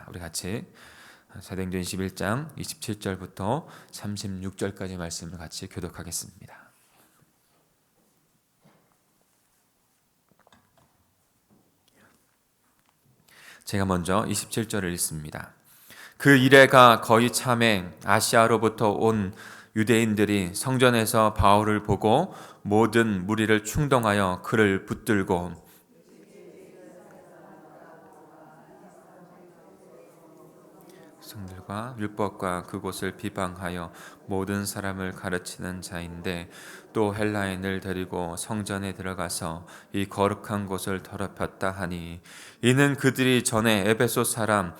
우리 같이 사도행전 21장 27절부터 36절까지 말씀을 같이 교독하겠습니다. 제가 먼저 27절을 읽습니다. 그 이래가 거의 참에 아시아로부터 온 유대인들이 성전에서 바울을 보고 모든 무리를 충동하여 그를 붙들고 성들과 율법과 그곳을 비방하여 모든 사람을 가르치는 자인데 또 헬라인을 데리고 성전에 들어가서 이 거룩한 곳을 더럽혔다 하니 이는 그들이 전에 에베소 사람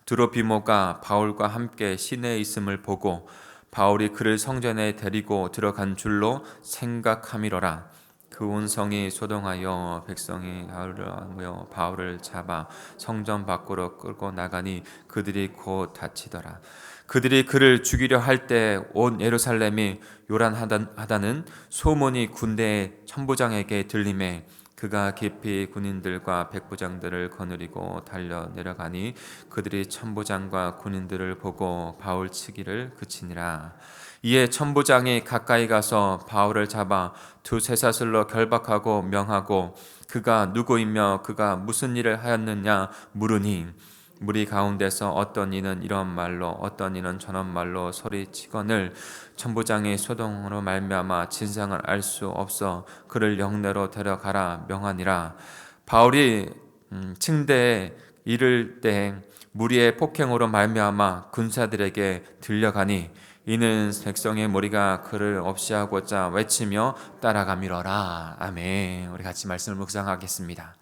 드로비모가 바울과 함께 시내에 있음을 보고 바울이 그를 성전에 데리고 들어간 줄로 생각함이로라. 그 온 성이 소동하여 백성이 바울을 잡아 성전 밖으로 끌고 나가니 그들이 곧 다치더라. 그들이 그를 죽이려 할 때 온 예루살렘이 요란하다는 소문이 군대의 천부장에게 들림에 그가 깊이 군인들과 백부장들을 거느리고 달려 내려가니 그들이 천부장과 군인들을 보고 바울 치기를 그치니라. 이에 천부장이 가까이 가서 바울을 잡아 두 쇠사슬로 결박하고 명하고 그가 누구이며 그가 무슨 일을 하였느냐 물으니 무리 가운데서 어떤 이는 이런 말로 어떤 이는 저런 말로 소리치거늘 천부장이 소동으로 말미암아 진상을 알 수 없어 그를 영내로 데려가라 명하니라. 바울이 층대에 이를 때 무리의 폭행으로 말미암아 군사들에게 들려가니 이는 백성의 무리가 그를 없이하고자 외치며 따라가미러라. 아멘. 우리 같이 말씀을 묵상하겠습니다.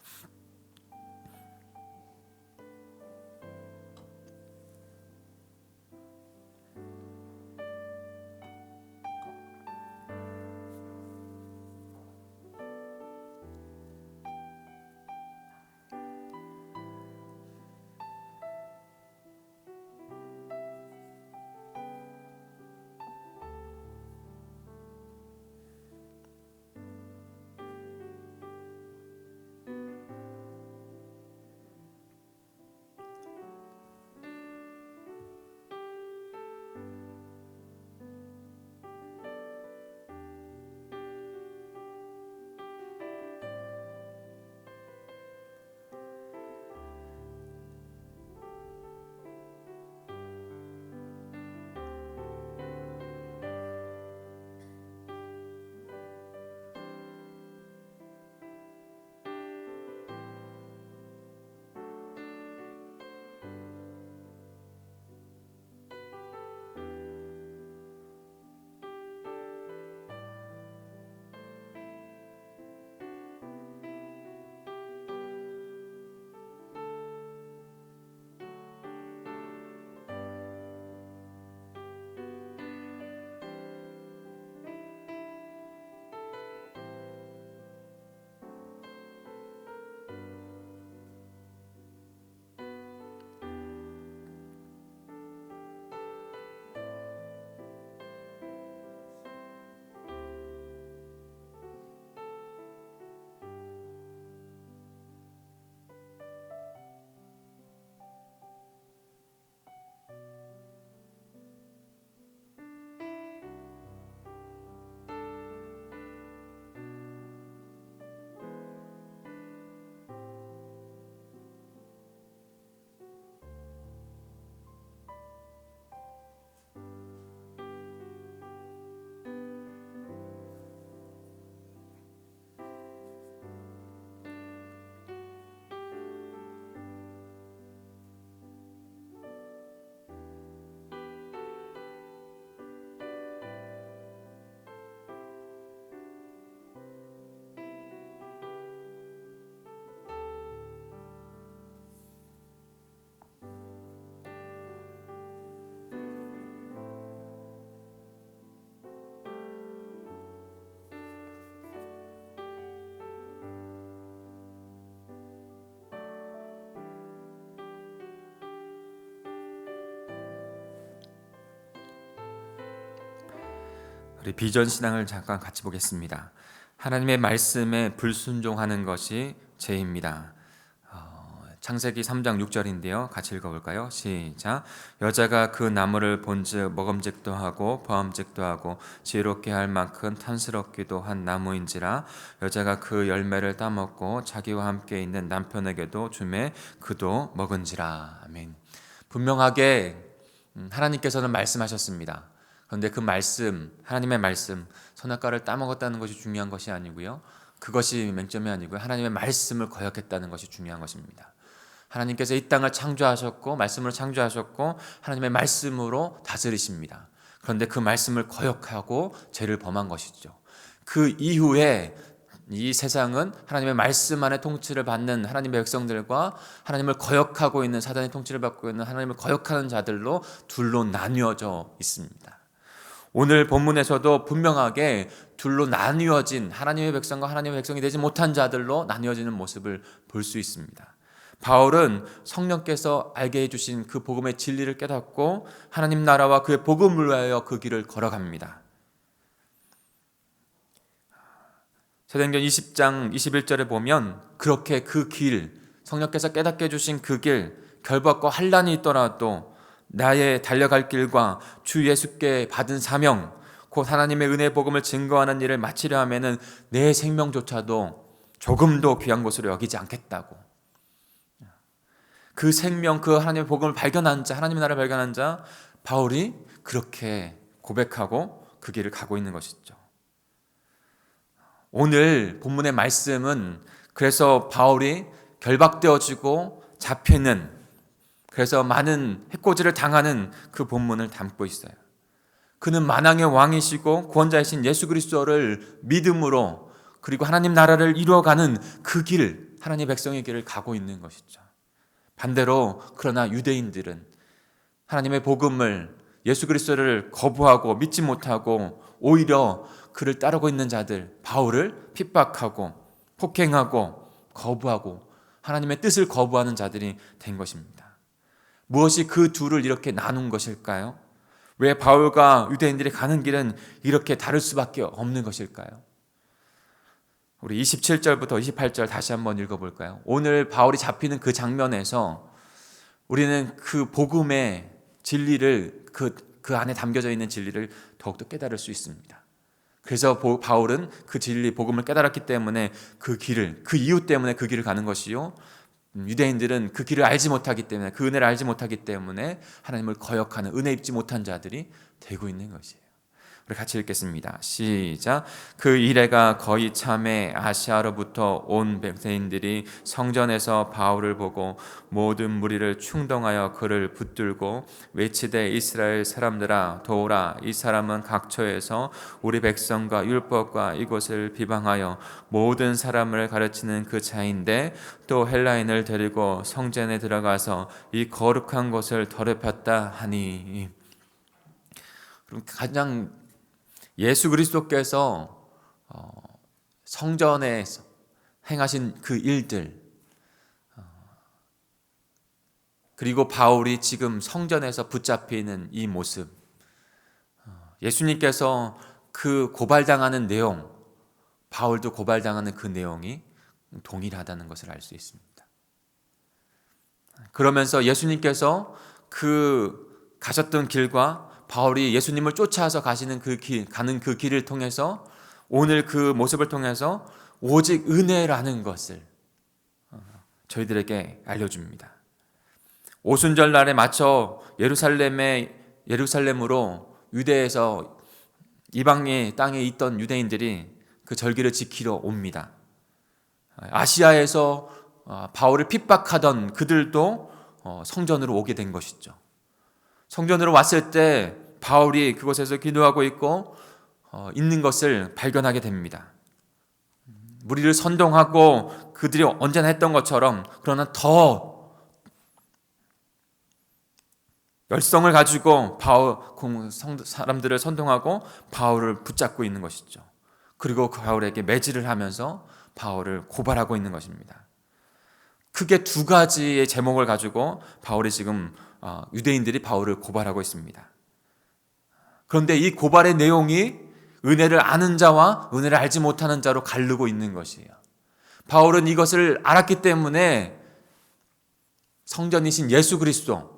우리 비전 신앙을 잠깐 같이 보겠습니다. 하나님의 말씀에 불순종하는 것이 죄입니다. 창세기 3장 6절인데요. 같이 읽어볼까요? 시작. 여자가 그 나무를 본즉 먹음직도 하고 보암직도 하고 지혜롭게 할 만큼 탐스럽기도 한 나무인지라 여자가 그 열매를 따먹고 자기와 함께 있는 남편에게도 주매 그도 먹은지라. 아멘. 분명하게 하나님께서는 말씀하셨습니다. 그런데 그 말씀, 하나님의 말씀, 선악과를 따먹었다는 것이 중요한 것이 아니고요. 그것이 맹점이 아니고요. 하나님의 말씀을 거역했다는 것이 중요한 것입니다. 하나님께서 이 땅을 창조하셨고 말씀으로 창조하셨고 하나님의 말씀으로 다스리십니다. 그런데 그 말씀을 거역하고 죄를 범한 것이죠. 그 이후에 이 세상은 하나님의 말씀 안에 통치를 받는 하나님의 백성들과 하나님을 거역하고 있는 사단의 통치를 받고 있는 하나님을 거역하는 자들로 둘로 나뉘어져 있습니다. 오늘 본문에서도 분명하게 둘로 나뉘어진 하나님의 백성과 하나님의 백성이 되지 못한 자들로 나뉘어지는 모습을 볼 수 있습니다. 바울은 성령께서 알게 해주신 그 복음의 진리를 깨닫고 하나님 나라와 그의 복음을 위하여 그 길을 걸어갑니다. 사도행전 20장 21절에 보면 그렇게 그 길, 성령께서 깨닫게 해주신 그 길, 결박과 환난이 있더라도 나의 달려갈 길과 주 예수께 받은 사명, 곧 하나님의 은혜의 복음을 증거하는 일을 마치려 하면은 내 생명조차도 조금도 귀한 것으로 여기지 않겠다고. 그 생명, 그 하나님의 복음을 발견한 자, 하나님의 나라를 발견한 자 바울이 그렇게 고백하고 그 길을 가고 있는 것이죠. 오늘 본문의 말씀은 그래서 바울이 결박되어지고 잡히는, 그래서 많은 해코지를 당하는 그 본문을 담고 있어요. 그는 만왕의 왕이시고 구원자이신 예수 그리스도를 믿음으로 그리고 하나님 나라를 이루어가는 그 길, 하나님의 백성의 길을 가고 있는 것이죠. 반대로 그러나 유대인들은 하나님의 복음을, 예수 그리스도를 거부하고 믿지 못하고 오히려 그를 따르고 있는 자들, 바울을 핍박하고 폭행하고 거부하고 하나님의 뜻을 거부하는 자들이 된 것입니다. 무엇이 그 둘을 이렇게 나눈 것일까요? 왜 바울과 유대인들이 가는 길은 이렇게 다를 수밖에 없는 것일까요? 우리 27절부터 28절 다시 한번 읽어볼까요? 오늘 바울이 잡히는 그 장면에서 우리는 그 복음의 진리를, 그 안에 담겨져 있는 진리를 더욱더 깨달을 수 있습니다. 그래서 바울은 그 진리, 복음을 깨달았기 때문에 그 길을, 그 이유 때문에 그 길을 가는 것이요, 유대인들은 그 길을 알지 못하기 때문에, 그 은혜를 알지 못하기 때문에 하나님을 거역하는, 은혜 입지 못한 자들이 되고 있는 것이에요. 우리 같이 읽겠습니다. 시작. 그 이레가 거의 참에 아시아로부터 온 백성인들이 성전에서 바울을 보고 모든 무리를 충동하여 그를 붙들고 외치되 이스라엘 사람들아 도우라, 이 사람은 각처에서 우리 백성과 율법과 이곳을 비방하여 모든 사람을 가르치는 그 자인데 또 헬라인을 데리고 성전에 들어가서 이 거룩한 곳을 더럽혔다 하니. 그럼 가장 예수 그리스도께서 성전에서 행하신 그 일들, 그리고 바울이 지금 성전에서 붙잡히는 이 모습, 예수님께서 그 고발당하는 내용, 바울도 고발당하는 그 내용이 동일하다는 것을 알 수 있습니다. 그러면서 예수님께서 그 가셨던 길과 바울이 예수님을 쫓아서 가시는 그 길, 가는 그 길을 통해서 오늘 그 모습을 통해서 오직 은혜라는 것을 저희들에게 알려줍니다. 오순절 날에 맞춰 예루살렘으로 유대에서 이방의 땅에 있던 유대인들이 그 절기를 지키러 옵니다. 아시아에서 바울을 핍박하던 그들도 성전으로 오게 된 것이죠. 성전으로 왔을 때 바울이 그곳에서 기도하고 있는 것을 발견하게 됩니다. 무리를 선동하고 그들이 언제나 했던 것처럼, 그러나 더 열성을 가지고 사람들을 선동하고 바울을 붙잡고 있는 것이죠. 그리고 그 바울에게 매질을 하면서 바울을 고발하고 있는 것입니다. 크게 두 가지의 제목을 가지고 바울이 지금 유대인들이 바울을 고발하고 있습니다. 그런데 이 고발의 내용이 은혜를 아는 자와 은혜를 알지 못하는 자로 가르고 있는 것이에요. 바울은 이것을 알았기 때문에 성전이신 예수 그리스도,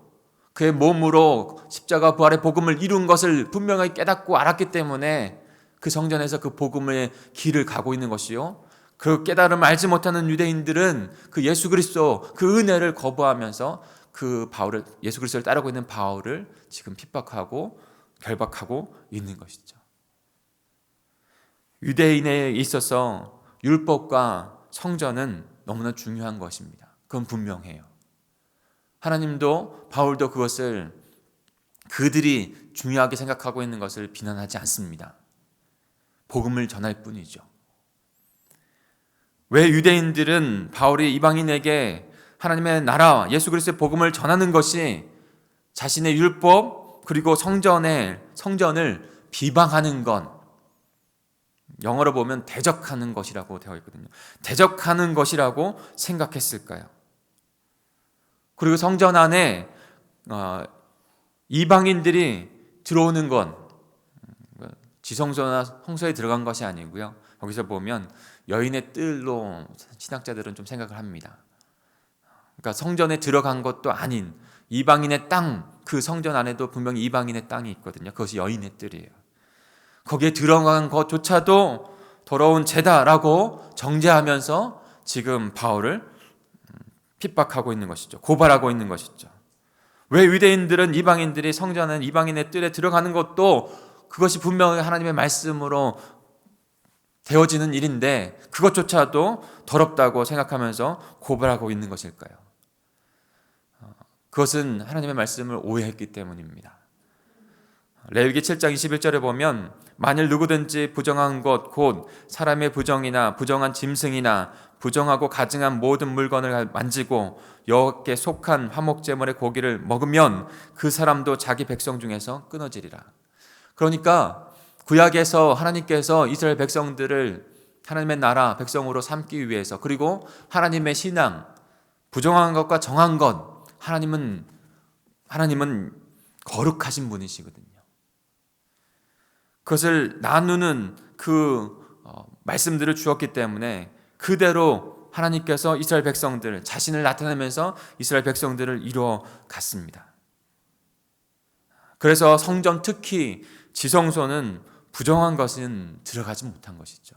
그의 몸으로 십자가 부활의 복음을 이룬 것을 분명히 깨닫고 알았기 때문에 그 성전에서 그 복음의 길을 가고 있는 것이요, 그 깨달음을 알지 못하는 유대인들은 그 예수 그리스도 그 은혜를 거부하면서 그 바울을, 예수 그리스도를 따르고 있는 바울을 지금 핍박하고 결박하고 있는 것이죠. 유대인에 있어서 율법과 성전은 너무나 중요한 것입니다. 그건 분명해요. 하나님도 바울도 그것을 그들이 중요하게 생각하고 있는 것을 비난하지 않습니다. 복음을 전할 뿐이죠. 왜 유대인들은 바울이 이방인에게 하나님의 나라 예수 그리스도의 복음을 전하는 것이 자신의 율법 그리고 성전을 비방하는 건, 영어로 보면 대적하는 것이라고 되어 있거든요. 대적하는 것이라고 생각했을까요? 그리고 성전 안에 이방인들이 들어오는 건 지성소나 성소에 들어간 것이 아니고요. 거기서 보면 여인의 뜰로 신학자들은 좀 생각을 합니다. 그러니까 성전에 들어간 것도 아닌 이방인의 땅, 그 성전 안에도 분명히 이방인의 땅이 있거든요. 그것이 여인의 뜰이에요. 거기에 들어간 것조차도 더러운 죄다라고 정죄하면서 지금 바울을 핍박하고 있는 것이죠. 고발하고 있는 것이죠. 왜 유대인들은 이방인들이 성전은 이방인의 뜰에 들어가는 것도 그것이 분명히 하나님의 말씀으로 되어지는 일인데 그것조차도 더럽다고 생각하면서 고발하고 있는 것일까요? 그것은 하나님의 말씀을 오해했기 때문입니다. 레위기 7장 21절에 보면 만일 누구든지 부정한 것 곧 사람의 부정이나 부정한 짐승이나 부정하고 가증한 모든 물건을 만지고 여호와께 속한 화목제물의 고기를 먹으면 그 사람도 자기 백성 중에서 끊어지리라. 그러니까 구약에서 하나님께서 이스라엘 백성들을 하나님의 나라 백성으로 삼기 위해서, 그리고 하나님의 신앙, 부정한 것과 정한 것, 하나님은 거룩하신 분이시거든요. 그것을 나누는 그 말씀들을 주었기 때문에 그대로 하나님께서 이스라엘 백성들, 자신을 나타내면서 이스라엘 백성들을 이루어 갔습니다. 그래서 성전, 특히 지성소는 부정한 것은 들어가지 못한 것이죠.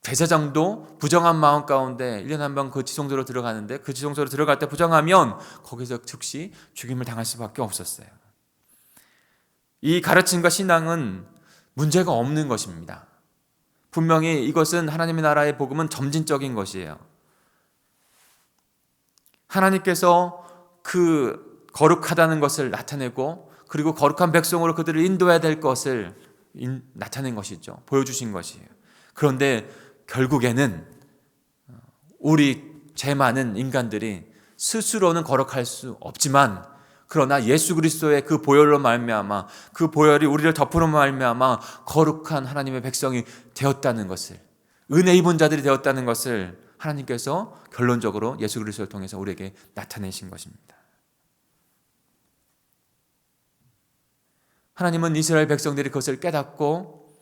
대제장도 부정한 마음 가운데 1년에 한 번 그 지성소로 들어가는데, 그 지성소로 들어갈 때 부정하면 거기서 즉시 죽임을 당할 수밖에 없었어요. 이 가르침과 신앙은 문제가 없는 것입니다. 분명히 이것은 하나님의 나라의 복음은 점진적인 것이에요. 하나님께서 그 거룩하다는 것을 나타내고, 그리고 거룩한 백성으로 그들을 인도해야 될 것을 나타낸 것이죠. 보여주신 것이에요. 그런데 결국에는 우리 죄 많은 인간들이 스스로는 거룩할 수 없지만, 그러나 예수 그리스도의 그 보혈로 말미암아, 그 보혈이 우리를 덮으로 말미암아 거룩한 하나님의 백성이 되었다는 것을, 은혜 입은 자들이 되었다는 것을 하나님께서 결론적으로 예수 그리스도를 통해서 우리에게 나타내신 것입니다. 하나님은 이스라엘 백성들이 그것을 깨닫고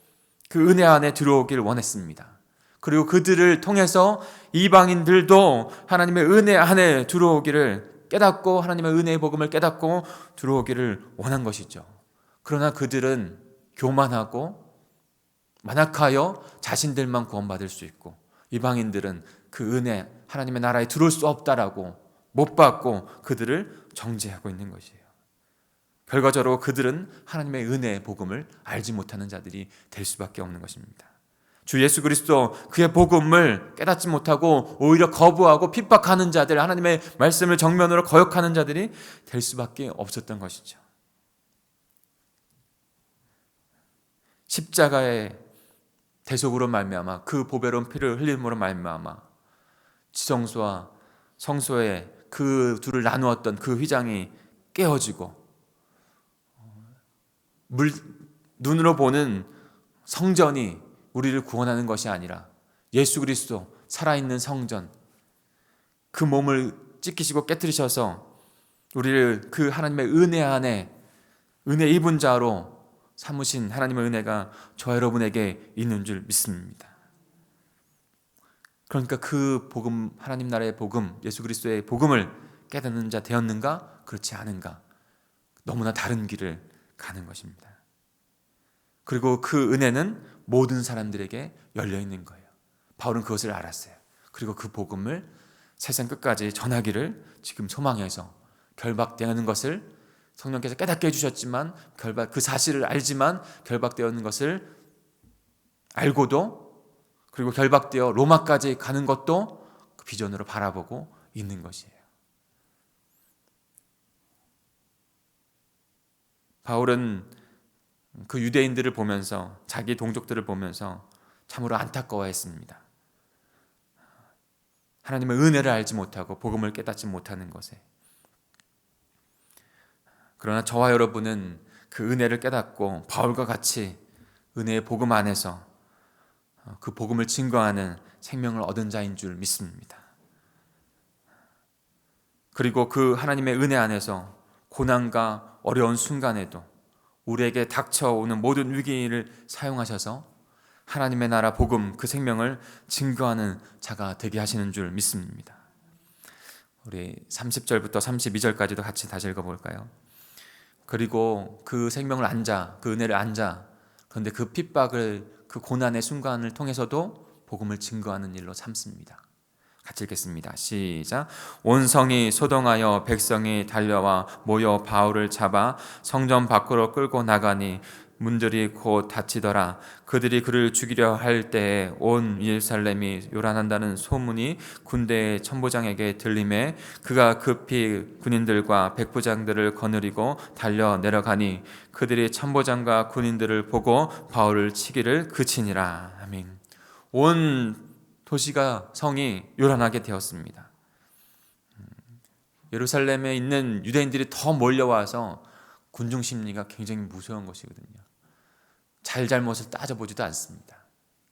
그 은혜 안에 들어오길 원했습니다. 그리고 그들을 통해서 이방인들도 하나님의 은혜 안에 들어오기를 깨닫고, 하나님의 은혜의 복음을 깨닫고 들어오기를 원한 것이죠. 그러나 그들은 교만하고 만악하여 자신들만 구원받을 수 있고, 이방인들은 그 은혜, 하나님의 나라에 들어올 수 없다라고 못 받고 그들을 정죄하고 있는 것이에요. 결과적으로 그들은 하나님의 은혜의 복음을 알지 못하는 자들이 될 수밖에 없는 것입니다. 주 예수 그리스도 그의 복음을 깨닫지 못하고 오히려 거부하고 핍박하는 자들, 하나님의 말씀을 정면으로 거역하는 자들이 될 수밖에 없었던 것이죠. 십자가의 대속으로 말미암아, 그 보배로운 피를 흘림으로 말미암아 지성소와 성소의 그 둘을 나누었던 그 휘장이 깨어지고, 눈으로 보는 성전이 우리를 구원하는 것이 아니라 예수 그리스도 살아있는 성전, 그 몸을 찢기시고 깨뜨리셔서 우리를 그 하나님의 은혜 안에 은혜 입은 자로 삼으신 하나님의 은혜가 저와 여러분에게 있는 줄 믿습니다. 그러니까 그 복음, 하나님 나라의 복음, 예수 그리스도의 복음을 깨닫는 자 되었는가? 그렇지 않은가? 너무나 다른 길을 가는 것입니다. 그리고 그 은혜는 모든 사람들에게 열려 있는 거예요. 바울은 그것을 알았어요. 그리고 그 복음을 세상 끝까지 전하기를 지금 소망해서 결박되는 것을 성령께서 깨닫게 해주셨지만 그 사실을 알지만 결박되었는 것을 알고도, 그리고 결박되어 로마까지 가는 것도 그 비전으로 바라보고 있는 것이에요. 바울은 그 유대인들을 보면서, 자기 동족들을 보면서 참으로 안타까워했습니다. 하나님의 은혜를 알지 못하고 복음을 깨닫지 못하는 것에. 그러나 저와 여러분은 그 은혜를 깨닫고 바울과 같이 은혜의 복음 안에서 그 복음을 증거하는 생명을 얻은 자인 줄 믿습니다. 그리고 그 하나님의 은혜 안에서 고난과 어려운 순간에도 우리에게 닥쳐오는 모든 위기를 사용하셔서 하나님의 나라 복음, 그 생명을 증거하는 자가 되게 하시는 줄 믿습니다. 우리 30절부터 32절까지도 같이 다시 읽어볼까요? 그리고 그 생명을 안자, 그 은혜를 안자, 그런데 그 핍박을, 그 고난의 순간을 통해서도 복음을 증거하는 일로 삼습니다. 같이 읽겠습니다. 시작. 온 성이 소동하여 백성이 달려와 모여 바울을 잡아 성전 밖으로 끌고 나가니 문들이 곧 닫히더라. 그들이 그를 죽이려 할 때에 온 예루살렘이 요란한다는 소문이 군대의 천부장에게 들림에 그가 급히 군인들과 백부장들을 거느리고 달려 내려가니 그들이 천부장과 군인들을 보고 바울을 치기를 그치니라. 아멘. 온 도시가, 성이 요란하게 되었습니다. 예루살렘에 있는 유대인들이 더 몰려와서 군중 심리가 굉장히 무서운 것이거든요. 잘잘못을 따져보지도 않습니다.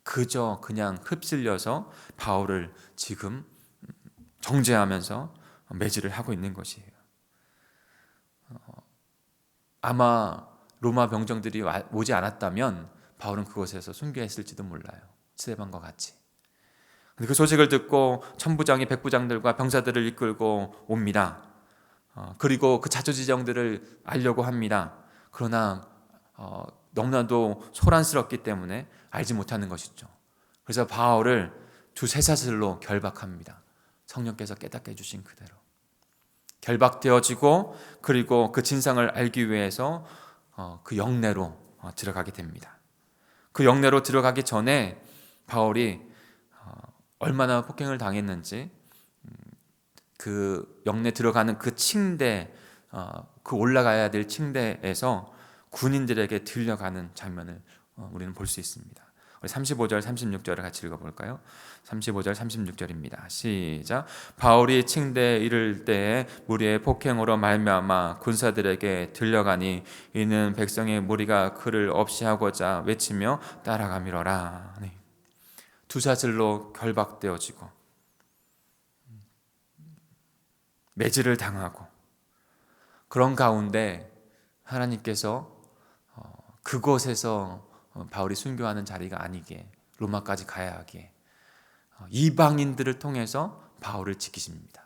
그저 그냥 휩쓸려서 바울을 지금 정죄하면서 매질을 하고 있는 것이에요. 아마 로마 병정들이 오지 않았다면 바울은 그곳에서 순교했을지도 몰라요. 스데반과 같이. 그 소식을 듣고 천부장이 백부장들과 병사들을 이끌고 옵니다. 그리고 그 자초지정들을 알려고 합니다. 그러나 너무나도 소란스럽기 때문에 알지 못하는 것이죠. 그래서 바울을 두 쇠사슬로 결박합니다. 성령께서 깨닫게 해주신 그대로 결박되어지고, 그리고 그 진상을 알기 위해서 그 영내로 들어가게 됩니다. 그 영내로 들어가기 전에 바울이 얼마나 폭행을 당했는지, 그 영내 들어가는 그 침대, 그 올라가야 될 침대에서 군인들에게 들려가는 장면을 우리는 볼 수 있습니다. 우리 35절 36절을 같이 읽어볼까요? 35절 36절입니다. 시작. 바울이 침대에 이를 때에 무리의 폭행으로 말미암아 군사들에게 들려가니 이는 백성의 무리가 그를 없이 하고자 외치며 따라가미러라. 네. 두 사슬로 결박되어지고 매질을 당하고, 그런 가운데 하나님께서 그곳에서 바울이 순교하는 자리가 아니게 로마까지 가야 하게 이방인들을 통해서 바울을 지키십니다.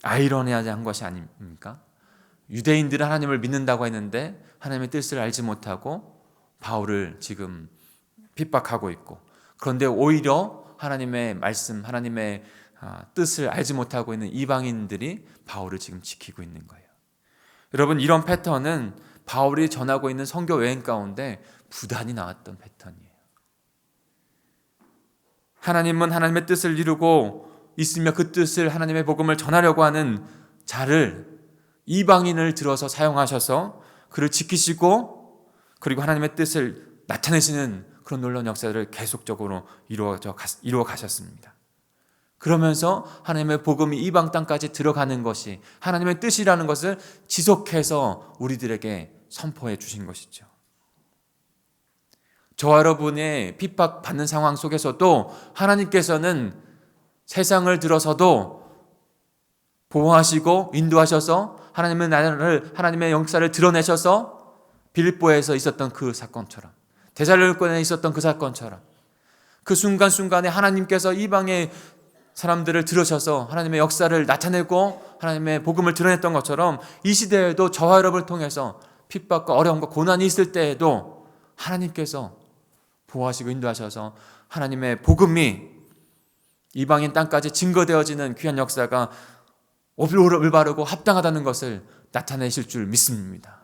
아이러니한 것이 아닙니까? 유대인들은 하나님을 믿는다고 했는데 하나님의 뜻을 알지 못하고 바울을 지금 핍박하고 있고, 그런데 오히려 하나님의 말씀, 하나님의 뜻을 알지 못하고 있는 이방인들이 바울을 지금 지키고 있는 거예요. 여러분, 이런 패턴은 바울이 전하고 있는 선교 여행 가운데 부단히 나왔던 패턴이에요. 하나님은 하나님의 뜻을 이루고 있으며 그 뜻을, 하나님의 복음을 전하려고 하는 자를, 이방인을 들어서 사용하셔서 그를 지키시고, 그리고 하나님의 뜻을 나타내시는 그런 놀라운 역사를 계속적으로 이루어 가셨습니다. 그러면서 하나님의 복음이 이방 땅까지 들어가는 것이 하나님의 뜻이라는 것을 지속해서 우리들에게 선포해 주신 것이죠. 저와 여러분의 핍박받는 상황 속에서도 하나님께서는 세상을 들어서도 보호하시고 인도하셔서 하나님의 나라를, 하나님의 역사를 드러내셔서 빌립보에서 있었던 그 사건처럼, 데살로니가에 있었던 그 사건처럼, 그 순간순간에 하나님께서 이방의 사람들을 들으셔서 하나님의 역사를 나타내고 하나님의 복음을 드러냈던 것처럼 이 시대에도 저와 여러분을 통해서 핍박과 어려움과 고난이 있을 때에도 하나님께서 보호하시고 인도하셔서 하나님의 복음이 이방인 땅까지 증거되어지는 귀한 역사가 올바르고 합당하다는 것을 나타내실 줄 믿습니다.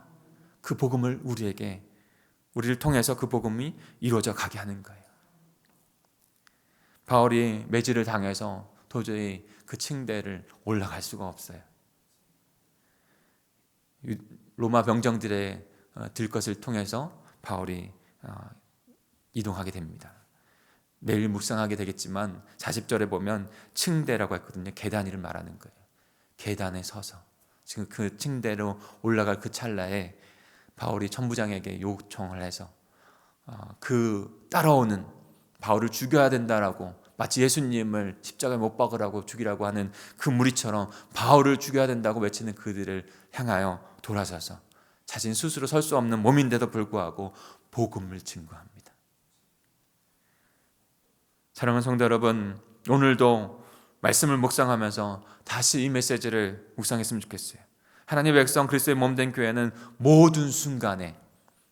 그 복음을 우리를 통해서 그 복음이 이루어져 가게 하는 거예요. 바울이 매질을 당해서 도저히 그 층대를 올라갈 수가 없어요. 로마 병정들의 들것을 통해서 바울이 이동하게 됩니다. 내일 묵상하게 되겠지만 40절에 보면 층대라고 했거든요. 계단위를 말하는 거예요. 계단에 서서 지금 그 층대로 올라갈 그 찰나에 바울이 천부장에게 요청을 해서 그 따라오는 바울을 죽여야 된다라고, 마치 예수님을 십자가에 못 박으라고 죽이라고 하는 그 무리처럼 바울을 죽여야 된다고 외치는 그들을 향하여 돌아서서 자신 스스로 설 수 없는 몸인데도 불구하고 복음을 증거합니다. 사랑하는 성도 여러분, 오늘도 말씀을 묵상하면서 다시 이 메시지를 묵상했으면 좋겠어요. 하나님의 백성 그리스도의 몸된 교회는 모든 순간에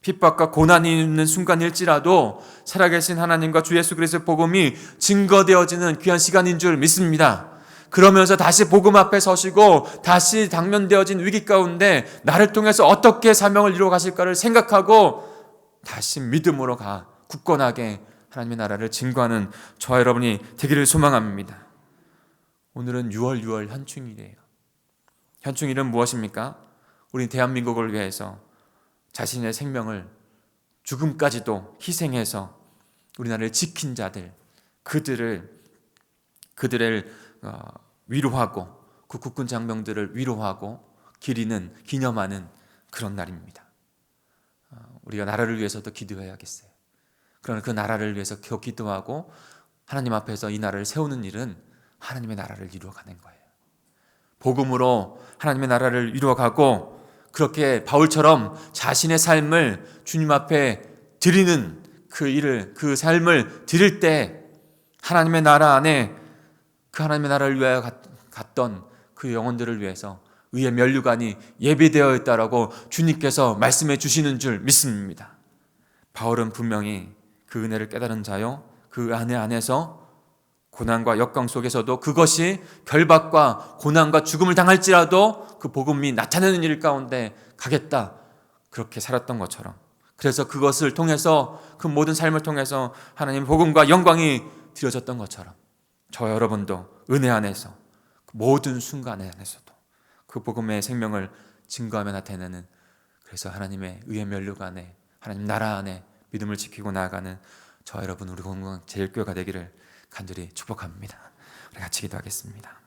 핍박과 고난이 있는 순간일지라도 살아계신 하나님과 주 예수 그리스도의 복음이 증거되어지는 귀한 시간인 줄 믿습니다. 그러면서 다시 복음 앞에 서시고 다시 당면되어진 위기 가운데 나를 통해서 어떻게 사명을 이루어 가실까를 생각하고 다시 믿음으로 굳건하게 하나님의 나라를 증거하는 저와 여러분이 되기를 소망합니다. 오늘은 6월 현충일이에요. 현충일은 무엇입니까? 우리 대한민국을 위해서 자신의 생명을 죽음까지도 희생해서 우리나라를 지킨 자들, 그들을 위로하고 그 국군 장병들을 위로하고 기념하는 그런 날입니다. 우리가 나라를 위해서도 기도해야겠어요. 그러나 그 나라를 위해서 기도하고 하나님 앞에서 이 나라를 세우는 일은 하나님의 나라를 이루어가는 거예요. 복음으로 하나님의 나라를 이루어가고 그렇게 바울처럼 자신의 삶을 주님 앞에 드리는 그 삶을 드릴 때 하나님의 나라 안에 그 하나님의 나라를 위하여 갔던 그 영혼들을 위해서 의의 면류관이 예비되어 있다라고 주님께서 말씀해 주시는 줄 믿습니다. 바울은 분명히 그 은혜를 깨달은 자요, 그 안에서 고난과 역경 속에서도 그것이 결박과 고난과 죽음을 당할지라도 그 복음이 나타내는 일 가운데 가겠다, 그렇게 살았던 것처럼, 그래서 그것을 통해서 그 모든 삶을 통해서 하나님의 복음과 영광이 드려졌던 것처럼 저와 여러분도 은혜 안에서 모든 순간 안에서도 그 복음의 생명을 증거하며 나타내는, 그래서 하나님의 의의 면류관 안에 하나님 나라 안에 믿음을 지키고 나아가는 저와 여러분 우리 공동체일교회가 되기를 간절히 축복합니다. 우리 같이 기도하겠습니다.